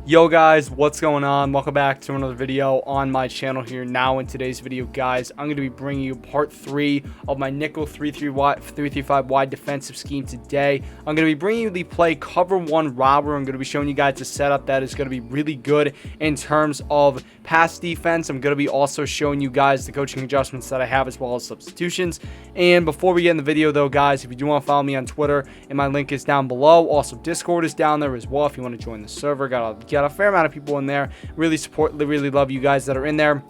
Yo guys, what's going on? Welcome back to another video on my channel here. Now in today's video, guys, I'm going to be bringing you part 3 of my nickel 3-3-5 wide defensive scheme today. I'm going to be bringing you the play cover 1 robber. I'm going to be showing you guys a setup that is going to be really good in terms of pass defense. I'm going to be also showing you guys the coaching adjustments that I have as well as substitutions. And before we get in the video though, guys, if you do want to follow me on Twitter, and my link is down below. Also, Discord is down there as well if you want to join the server. Got a fair amount of people in there. Really love you guys that are in there,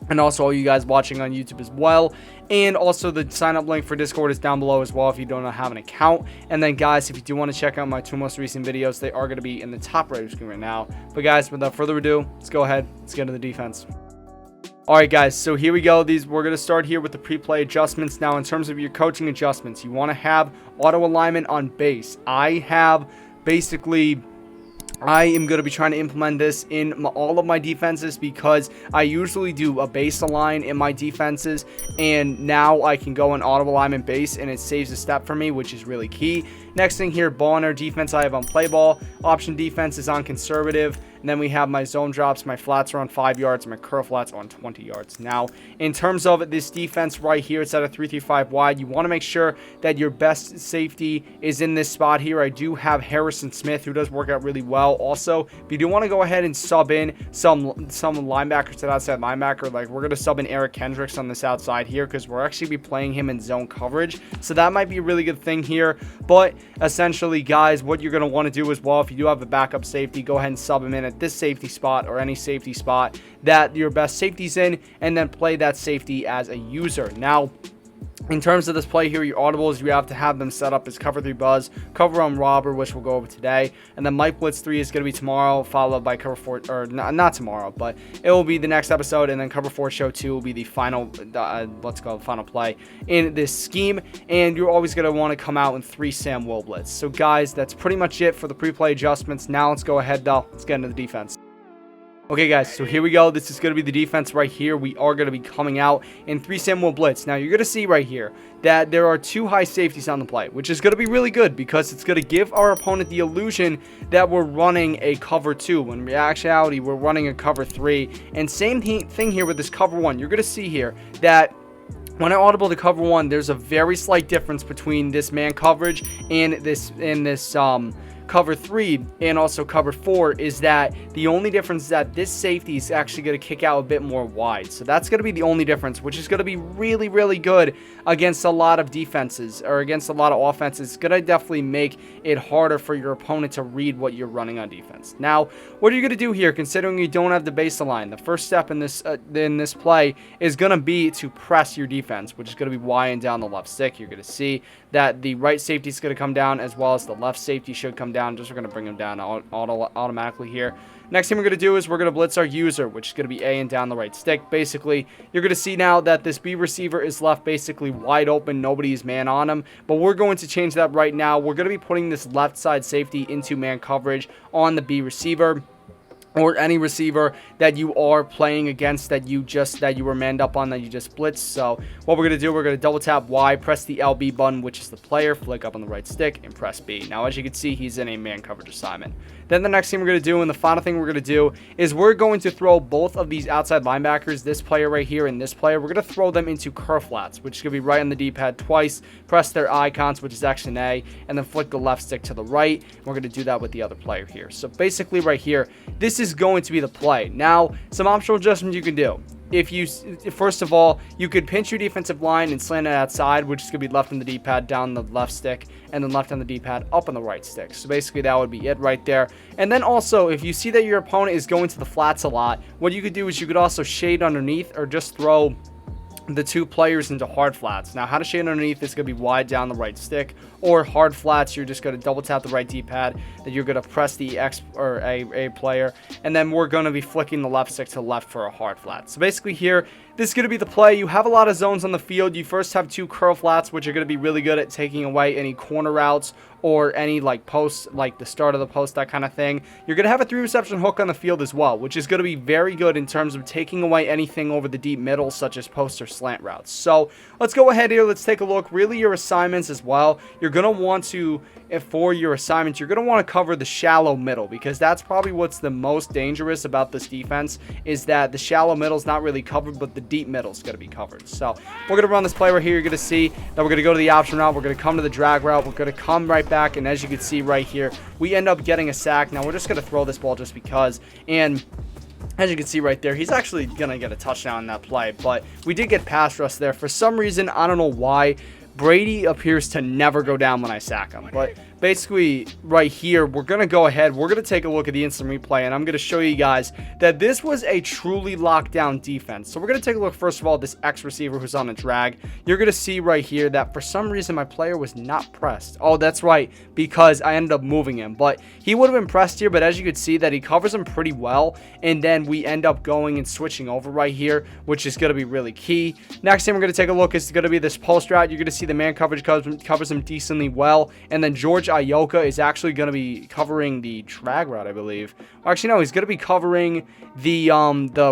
and also all you guys watching on YouTube as well. And also the sign up link for Discord is down below as well if you don't have an account. And then guys, if you do want to check out my 2 most recent videos, they are going to be in the top right of the screen right now. But guys, without further ado, let's go ahead, let's get into the defense. Alright guys, so here we go. We're going to start here with the pre-play adjustments. Now in terms of your coaching adjustments, you want to have auto alignment on base. I am going to be trying to implement this in all of my defenses because I usually do a base align in my defenses, and now I can go in auto alignment base and it saves a step for me, which is really key. Next thing here, ball in our defense, I have on play ball. Option defense is on conservative. And then we have my zone drops. My flats are on 5 yards. My curl flats are on 20 yards. Now, in terms of this defense right here, it's at a 3-3-5 wide. You want to make sure that your best safety is in this spot here. I do have Harrison Smith, who does work out really well. Also, if you do want to go ahead and sub in some linebackers to outside linebacker, like we're going to sub in Eric Kendricks on this outside here because we're actually be playing him in zone coverage. So that might be a really good thing here. But essentially, guys, what you're going to want to do as well, if you do have a backup safety, go ahead and sub him in at this safety spot or any safety spot that your best safety's in, and then play that safety as a user. Now, in terms of this play here, your audibles, you have to have them set up as cover 3 buzz, cover on robber, which we'll go over today, and then Mike Blitz 3 is going to be tomorrow, followed by cover 4, or not tomorrow, but it will be the next episode, and then cover 4 show 2 will be the final, let's call it final play in this scheme. And you're always going to want to come out in 3 Sam Will blitz. So guys, that's pretty much it for the pre-play adjustments. Now let's go ahead though, let's get into the defense. Okay guys, so here we go. This is going to be the defense right here. We are going to be coming out in 3 Samuel blitz. Now you're going to see right here that there are 2 high safeties on the play, which is going to be really good because it's going to give our opponent the illusion that we're running a cover 2 when in actuality we're running a cover 3. And same thing here with this cover 1. You're going to see here that when I audible to cover 1, there's a very slight difference between this man coverage and this cover 3 and also cover 4, is that the only difference is that this safety is actually going to kick out a bit more wide. So that's going to be the only difference, which is going to be really good against a lot of defenses or against a lot of offenses. It's going to definitely make it harder for your opponent to read what you're running on defense. Now, what are you going to do here, considering you don't have the base line? The first step in this play is going to be to press your defense, which is going to be Y and down the left stick. You're going to see that the right safety is going to come down as well as the left safety should come down. Just we're going to bring them down automatically here. Next thing we're going to do is we're going to blitz our user, which is going to be A and down the right stick. Basically, you're going to see now that this B receiver is left basically wide open. Nobody's man on him, but we're going to change that right now. We're going to be putting this left side safety into man coverage on the B receiver, or any receiver that you are playing against that you were manned up on, that you just blitzed. So what we're going to do, we're going to double tap Y, press the LB button, which is the player, flick up on the right stick, and press B. Now, as you can see, he's in a man coverage assignment. Then the next thing we're going to do, and the final thing we're going to do, is we're going to throw both of these outside linebackers, this player right here and this player, we're going to throw them into curl flats, which is going to be right on the D-pad twice, press their icons, which is Action A, and then flick the left stick to the right. We're going to do that with the other player here. So basically right here, this is going to be the play. Now, some optional adjustments you can do. First of all, you could pinch your defensive line and slant it outside, which is going to be left on the D-pad, down the left stick, and then left on the D-pad, up on the right stick. So basically that would be it right there. And then also, if you see that your opponent is going to the flats a lot, what you could do is you could also shade underneath or just throw the 2 players into hard flats. Now, how to shade underneath is going to be wide down the right stick, or hard flats, you're just going to double tap the right D-pad, then you're going to press the X or A player, and then we're going to be flicking the left stick to the left for a hard flat. So basically here, this is going to be the play. You have a lot of zones on the field. You first have 2 curl flats, which are going to be really good at taking away any corner routes or any like posts, like the start of the post, that kind of thing. You're going to have a 3 reception hook on the field as well, which is going to be very good in terms of taking away anything over the deep middle, such as post or slant routes. So let's go ahead here. Let's take a look. Really, your assignments as well. You're going to want to, for your assignments, you're going to want to cover the shallow middle, because that's probably what's the most dangerous about this defense, is that the shallow middle is not really covered, but the deep middle is going to be covered. So we're going to run this play right here. You're going to see that we're going to go to the option route. We're going to come to the drag route. We're going to come right back, and as you can see right here, we end up getting a sack. Now we're just going to throw this ball just because, and as you can see right there, he's actually going to get a touchdown in that play, but we did get pass rush there. For some reason, I don't know why, Brady appears to never go down when I sack him. But basically, right here, we're going to go ahead. We're going to take a look at the instant replay, and I'm going to show you guys that this was a truly lockdown defense. So we're going to take a look, first of all, at this X receiver who's on a drag. You're going to see right here that for some reason, my player was not pressed. Oh, that's right, because I ended up moving him. But he would have been pressed here, but as you can see that he covers him pretty well, and then we end up going and switching over right here, which is going to be really key. Next thing we're going to take a look is going to be this post route. You're going to see the man coverage covers him decently well, and then George Ayoka is actually going to be covering the drag route, I believe. Or actually, no, he's going to be covering the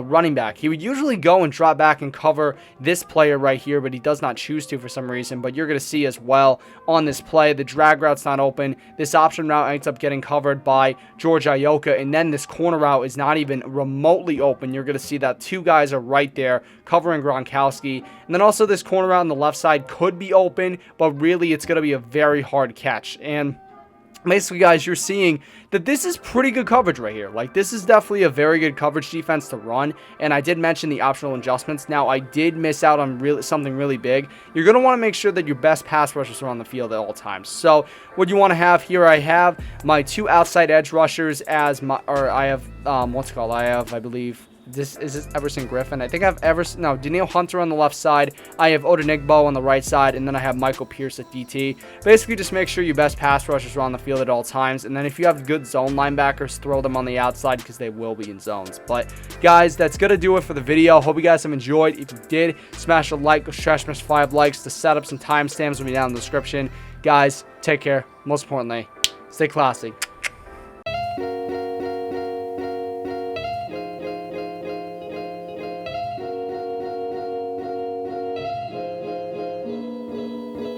running back. He would usually go and drop back and cover this player right here, but he does not choose to for some reason. But you're going to see as well on this play, the drag route's not open. This option route ends up getting covered by George Ayoka, and then this corner route is not even remotely open. You're going to see that two guys are right there covering Gronkowski. And then also this corner route on the left side could be open, but really it's going to be a very hard catch. And basically, guys, you're seeing that this is pretty good coverage right here. Like, this is definitely a very good coverage defense to run. And I did mention the optional adjustments. Now, I did miss out on something really big. You're going to want to make sure that your best pass rushers are on the field at all times. So what you want to have here, I have my two outside edge rushers as my, or I have, what's it called? I have, I believe, this Everson Griffin. I think I have Danielle Hunter on the left side. I have Odenigbo on the right side, and then I have Michael Pierce at DT. Basically, just make sure your best pass rushers are on the field at all times, and then if you have good zone linebackers, throw them on the outside because they will be in zones. But guys, that's gonna do it for the video. Hope you guys have enjoyed. If you did, smash a like. Go smash 5 likes. The setups and timestamps will be down in the description. Guys, take care. Most importantly, stay classy.